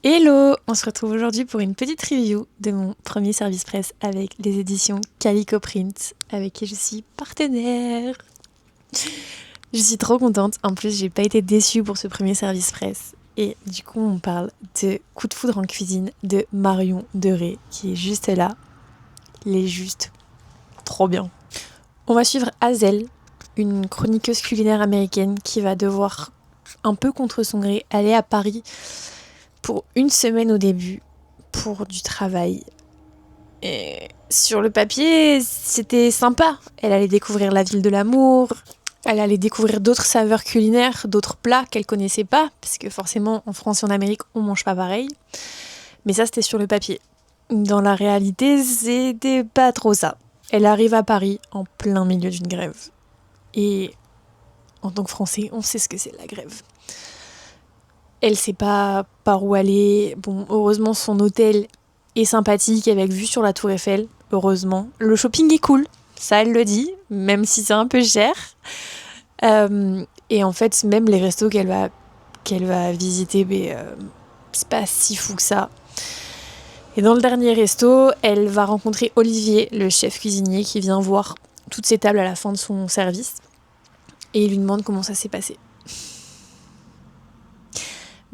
Hello! On se retrouve aujourd'hui pour une petite review de mon premier service presse avec les éditions Calico Print, avec qui je suis partenaire. Je suis trop contente, en plus j'ai pas été déçue pour ce premier service presse. Et du coup on parle de Coup de foudre en cuisine de Marion Deré, qui est juste là. Il est juste trop bien. On va suivre Hazel, une chroniqueuse culinaire américaine qui va devoir, un peu contre son gré, aller à Paris pour une semaine au début, pour du travail. Et sur le papier, c'était sympa. Elle allait découvrir la ville de l'amour, elle allait découvrir d'autres saveurs culinaires, d'autres plats qu'elle connaissait pas, parce que forcément, en France et en Amérique, on mange pas pareil. Mais ça, c'était sur le papier. Dans la réalité, c'était pas trop ça. Elle arrive à Paris en plein milieu d'une grève. Et en tant que Français, on sait ce que c'est la grève. Elle sait pas par où aller. Bon, heureusement, son hôtel est sympathique avec vue sur la Tour Eiffel. Heureusement. Le shopping est cool. Ça, elle le dit, même si c'est un peu cher. Et en fait, même les restos qu'elle va visiter, c'est pas si fou que ça. Et dans le dernier resto, elle va rencontrer Olivier, le chef cuisinier, qui vient voir toutes ses tables à la fin de son service. Et il lui demande comment ça s'est passé.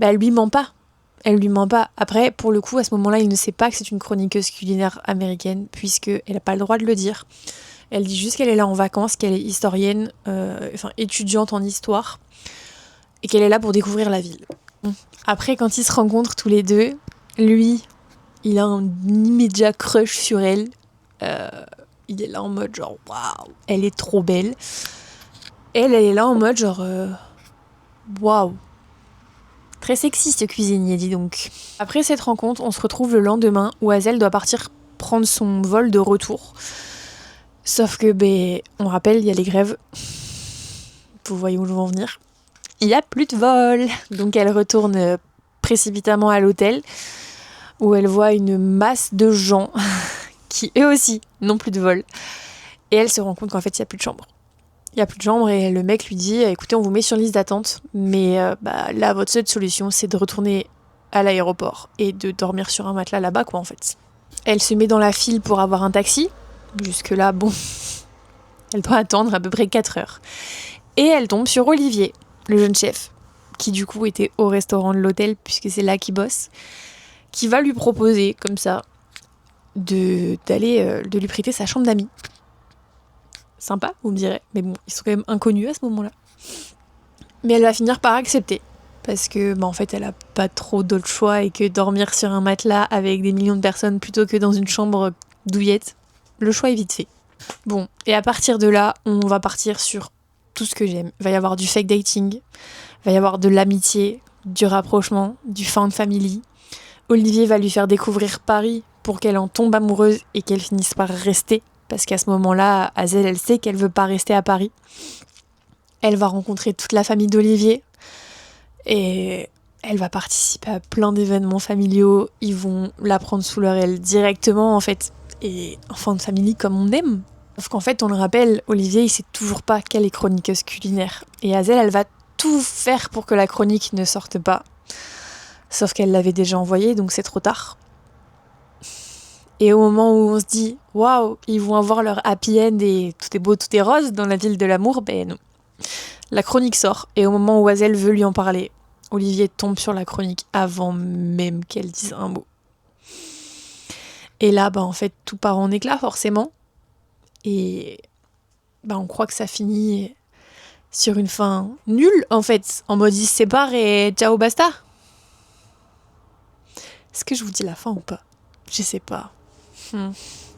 Elle lui ment pas. Elle lui ment pas. Après, pour le coup, à ce moment-là, il ne sait pas que c'est une chroniqueuse culinaire américaine, puisqu'elle n'a pas le droit de le dire. Elle dit juste qu'elle est là en vacances, qu'elle est historienne, étudiante en histoire, et qu'elle est là pour découvrir la ville. Après, quand ils se rencontrent tous les deux, lui, il a un immédiat crush sur elle. Il est là en mode genre, waouh, elle est trop belle. Elle est là en mode genre, waouh. Très sexy ce cuisinier, dis donc. Après cette rencontre, on se retrouve le lendemain où Hazel doit partir prendre son vol de retour. Sauf que, on rappelle, il y a les grèves. Vous voyez où je veux en venir. Il n'y a plus de vol. Donc elle retourne précipitamment à l'hôtel où elle voit une masse de gens qui eux aussi n'ont plus de vol. Et elle se rend compte qu'en fait il n'y a plus de chambre. Il n'y a plus de chambre et le mec lui dit « Écoutez, on vous met sur liste d'attente, mais là, votre seule solution, c'est de retourner à l'aéroport et de dormir sur un matelas là-bas, quoi, en fait. » Elle se met dans la file pour avoir un taxi. Jusque-là, bon, elle doit attendre à peu près 4 heures. Et elle tombe sur Olivier, le jeune chef, qui du coup était au restaurant de l'hôtel, puisque c'est là qu'il bosse, qui va lui proposer, comme ça, de lui prêter sa chambre d'amis. Sympa, vous me direz. Mais bon, ils sont quand même inconnus à ce moment-là. Mais elle va finir par accepter. Parce que, en fait, elle a pas trop d'autre choix et que dormir sur un matelas avec des millions de personnes plutôt que dans une chambre douillette, le choix est vite fait. Bon, et à partir de là, on va partir sur tout ce que j'aime. Il va y avoir du fake dating, il va y avoir de l'amitié, du rapprochement, du found family. Olivier va lui faire découvrir Paris pour qu'elle en tombe amoureuse et qu'elle finisse par rester. Parce qu'à ce moment-là, Hazel, elle sait qu'elle veut pas rester à Paris. Elle va rencontrer toute la famille d'Olivier. Et elle va participer à plein d'événements familiaux. Ils vont la prendre sous leur aile directement, en fait. Et enfant de famille comme on aime. Sauf qu'en fait, on le rappelle, Olivier, il sait toujours pas qu'elle est chroniqueuse culinaire. Et Hazel, elle va tout faire pour que la chronique ne sorte pas. Sauf qu'elle l'avait déjà envoyée, donc c'est trop tard. Et au moment où on se dit « Waouh, ils vont avoir leur happy end et tout est beau, tout est rose dans la ville de l'amour », non. La chronique sort, et au moment où Hazel veut lui en parler, Olivier tombe sur la chronique avant même qu'elle dise un mot. Et là, en fait, tout part en éclats, forcément. Et on croit que ça finit sur une fin nulle, en fait. En mode, ils se séparent et ciao, basta. Est-ce que je vous dis la fin ou pas ? Je sais pas.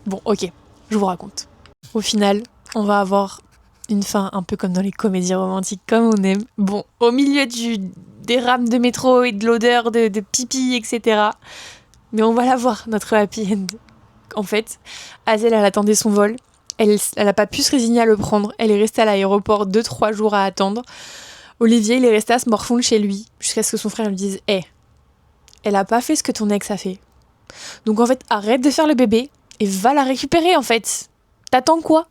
Bon, ok, je vous raconte. Au final, on va avoir une fin un peu comme dans les comédies romantiques, comme on aime. Bon, au milieu des rames de métro et de l'odeur de pipi, etc. Mais on va la voir, notre happy end. En fait, Hazel, elle attendait son vol. Elle n'a pas pu se résigner à le prendre. Elle est restée à l'aéroport 2-3 jours à attendre. Olivier, il est resté à se morfondre chez lui, jusqu'à ce que son frère lui dise « elle a pas fait ce que ton ex a fait. Donc en fait, arrête de faire le bébé et va la récupérer en fait. T'attends quoi ?»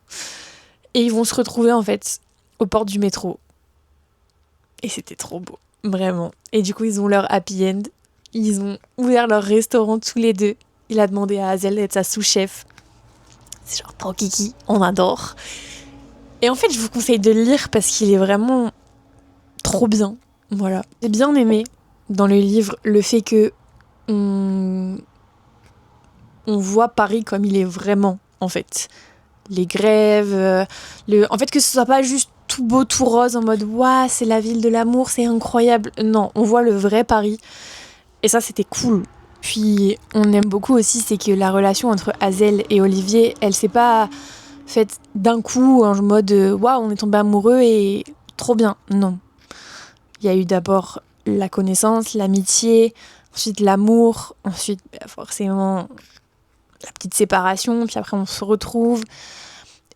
Et ils vont se retrouver en fait aux portes du métro. Et c'était trop beau, vraiment. Et du coup, ils ont leur happy end. Ils ont ouvert leur restaurant tous les deux. Il a demandé à Hazel d'être sa sous-chef. C'est genre trop kiki, on adore. Et en fait, je vous conseille de le lire parce qu'il est vraiment trop bien. Voilà. J'ai bien aimé dans le livre le fait que on voit Paris comme il est vraiment, en fait. Les grèves, en fait que ce soit pas juste tout beau, tout rose, en mode ouah, c'est la ville de l'amour, c'est incroyable. Non, on voit le vrai Paris. Et ça, c'était cool. Puis, on aime beaucoup aussi, c'est que la relation entre Hazel et Olivier, elle s'est pas faite d'un coup en mode waouh, on est tombé amoureux et trop bien. Non. Il y a eu d'abord la connaissance, l'amitié, ensuite l'amour, ensuite forcément la petite séparation, puis après on se retrouve.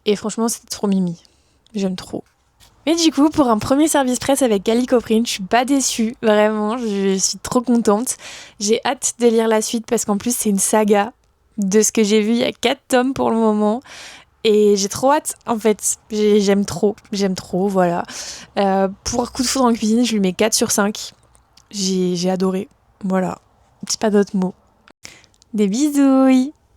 Et franchement, c'est trop mimi. J'aime trop. Mais du coup, pour un premier service presse avec Calico Print, je suis pas déçue, vraiment, je suis trop contente. J'ai hâte de lire la suite parce qu'en plus c'est une saga. De ce que j'ai vu, il y a 4 tomes pour le moment. Et j'ai trop hâte, en fait. J'aime trop, voilà. Pour Coup de foudre en cuisine, je lui mets 4 sur 5. J'ai adoré, voilà. J'ai pas d'autres mots. Des bisous.